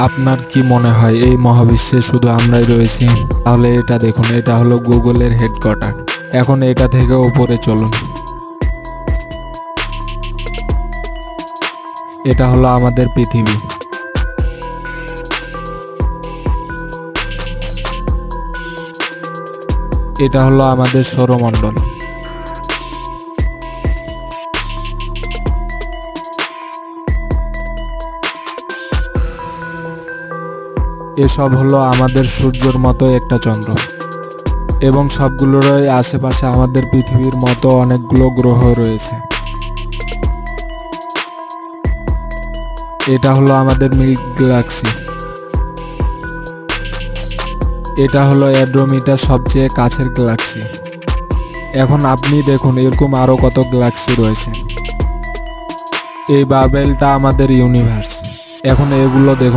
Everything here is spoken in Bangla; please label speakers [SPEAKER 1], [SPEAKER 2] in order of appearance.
[SPEAKER 1] আপনার কি মনে হয় এই মহাবিশ্বে শুধু আমরাই রয়েছি? তাহলে এটা দেখুন, এটা হলো গুগলের হেডকোয়ার্টার। এখন এটা থেকে উপরে চলুন। এটা হলো আমাদের পৃথিবী। এটা হলো আমাদের সৌরমণ্ডল। এসব হলো আমাদের সূর্যের মতো একটা চন্দ্র, এবং সবগুলোরই আশেপাশে আমাদের পৃথিবীর মতো অনেকগুলো গ্রহ রয়েছে। এটা হলো আমাদের মিল্কি গ্যালাক্সি। এটা হলো অ্যান্ড্রোমিটার সবচেয়ে কাছের গ্যালাক্সি। এখন আপনি দেখুন এরকম আরো কত গ্যালাক্সি রয়েছে। এই বাবেলটা আমাদের ইউনিভার্স। এখন এগুলো দেখুন।